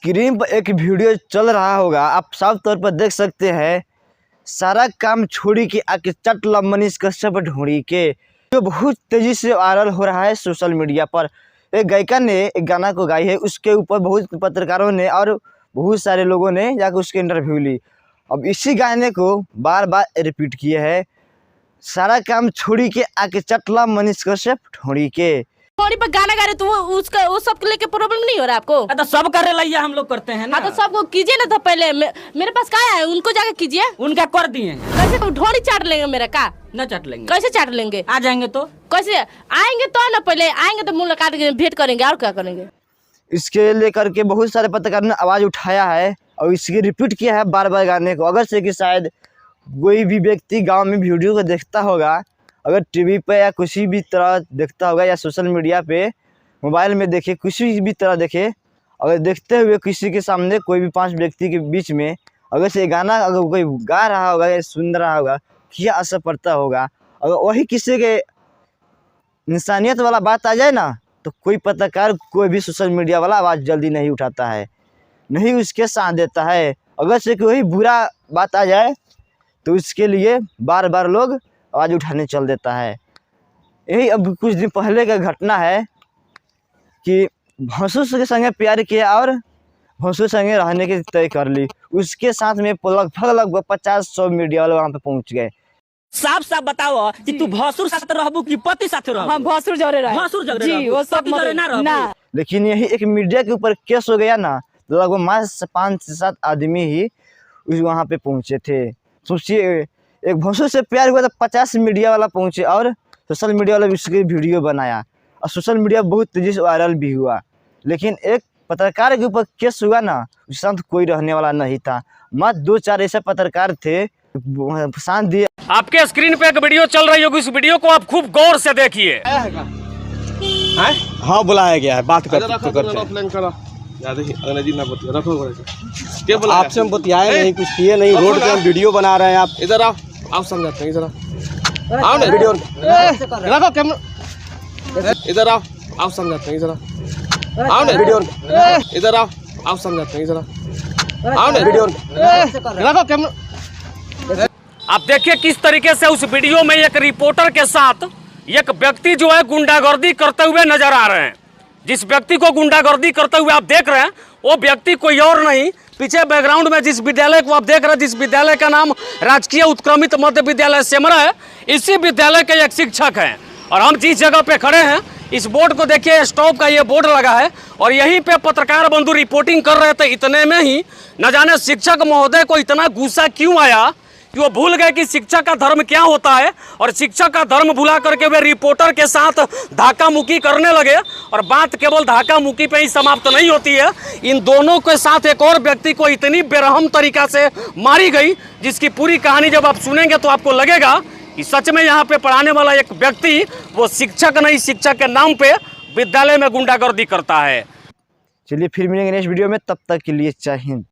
Screen पर एक video चल रहा होगा, आप साफ तौर पर देख सकते हैं। सारा काम छोड़ी के आके चट ला मनीष कश्यप ढूंढी के, जो बहुत तेजी से वायरल हो रहा है सोशल मीडिया पर। एक गायिका ने एक गाना को गाई है, उसके ऊपर बहुत पत्रकारों ने और बहुत सारे लोगों ने जाकर उसके इंटरव्यू ली। अब इसी गाने को बार बार रिपीट किए है, सारा काम छोड़ी के आके चटला मनीष कश्यप ढूंढी के। थोड़ी पर गाना गा रहे तो वो उसका वो सब लेके प्रॉब्लम नहीं हो रहा आपको? तो सब कर रहे हम लोग करते हैं ना। हाँ तो सबको कीजिए ना। तो पहले मेरे पास क्या है, उनको जाके कीजिए। उनका कर दिए। कैसे ढोड़ी चाट लेंगे मेरा का? न चाट लेंगे। कैसे चाट लेंगे? आ जाएंगे तो कैसे आएंगे? तो ना पहले आएंगे तो मुलाकात भेंट करेंगे, और क्या करेंगे? इसके लेकर के बहुत सारे पत्रकार ने आवाज़ उठाया है और इसकी रिपीट किया है बार बार गाने को। अगर से कि शायद कोई भी व्यक्ति गांव में वीडियो को देखता होगा, अगर टीवी पे या किसी भी तरह देखता होगा या सोशल मीडिया पे मोबाइल में देखे, किसी भी तरह देखे, अगर देखते हुए किसी के सामने कोई भी 5 व्यक्ति के बीच में अगर से गाना अगर कोई गा रहा होगा या सुन रहा होगा, क्या असर पड़ता होगा। अगर वही किसी के इंसानियत वाला बात आ जाए ना, तो कोई पत्रकार कोई भी सोशल मीडिया वाला आवाज़ जल्दी नहीं उठाता है, नहीं उसके साथ देता है। अगर से कोई बुरा बात आ जाए तो उसके लिए बार बार लोग आवाज़ उठाने चल देता है। यही अब कुछ दिन पहले का घटना है कि भसुर के संगे प्यार किया और भसुर संगे रहने की तय कर ली। उसके साथ में लगभग 50-100 मीडिया वाले वहाँ पे पहुँच गए। साफ साफ बताओ कि तू भसुर साथ रहबू कि पति साथ रहबू? हाँ भसुर जरे रहे। भसुर जरे जी, वो सब ना रहबू ना। लेकिन यही एक मीडिया के ऊपर केस हो गया ना, तो लगभग मात्र 5 से 7 आदमी ही उस वहाँ पे पहुँचे थे। सोचिए, एक भसुर से प्यार हुआ तो 50 मीडिया वाला पहुँचे और सोशल मीडिया वाला उसकी वीडियो बनाया और सोशल मीडिया बहुत तेजी से वायरल भी हुआ। लेकिन एक पत्रकार के ऊपर केस हुआ ना, उसके साथ कोई रहने वाला नहीं था। मात्र 2-4 ऐसे पत्रकार थे शांत दिए। आपके स्क्रीन पे एक वीडियो चल रही होगी, उस वीडियो को आप खूब गौर से देखिए। हाँ बुलाया गया है, बात करते आपसे हम बतियाए नहीं, कुछ किए नहीं, रोड पे हम वीडियो बना रहे हैं। आप इधर आओ, आप समझाते हैं। इधर आओ ना, वीडियो रखो कैमरा। इधर आओ, आप समझाते हैं। इधर आओ ना, वीडियो इधर आओ, आप समझाते हैं। इधर आओ ना, वीडियो रखो कैमरा। आप देखिए किस तरीके से उस वीडियो में एक रिपोर्टर के साथ एक व्यक्ति जो है गुंडागर्दी करते हुए नजर आ रहे हैं। जिस व्यक्ति को गुंडागर्दी करते हुए आप देख रहे हैं, वो व्यक्ति कोई और नहीं, पीछे बैकग्राउंड में जिस विद्यालय को आप देख रहे हैं, जिस विद्यालय का नाम राजकीय उत्क्रमित मध्य विद्यालय सेमरा है, इसी विद्यालय के एक शिक्षक हैं। और हम जिस जगह पे खड़े हैं, इस बोर्ड को देखिए, स्टॉप का ये बोर्ड लगा है और यहीं पे पत्रकार बंधु रिपोर्टिंग कर रहे थे। इतने में ही न जाने शिक्षक महोदय को इतना गुस्सा क्यों आया कि वो भूल गए कि शिक्षक का धर्म क्या होता है, और शिक्षक का धर्म भुला करके वे रिपोर्टर के साथ धक्का मुक्की करने लगे। और बात केवल धक्का मुक्की पे ही समाप्त नहीं होती है, इन दोनों के साथ एक और व्यक्ति को इतनी बेरहम तरीका से मारी गई, जिसकी पूरी कहानी जब आप सुनेंगे तो आपको लगेगा कि सच में यहाँ पे पढ़ाने वाला एक व्यक्ति वो शिक्षक नहीं, शिक्षक के नाम पे विद्यालय में गुंडागर्दी करता है। चलिए फिर मिलेंगे नेक्स्ट वीडियो में, तब तक के लिए जय हिंद।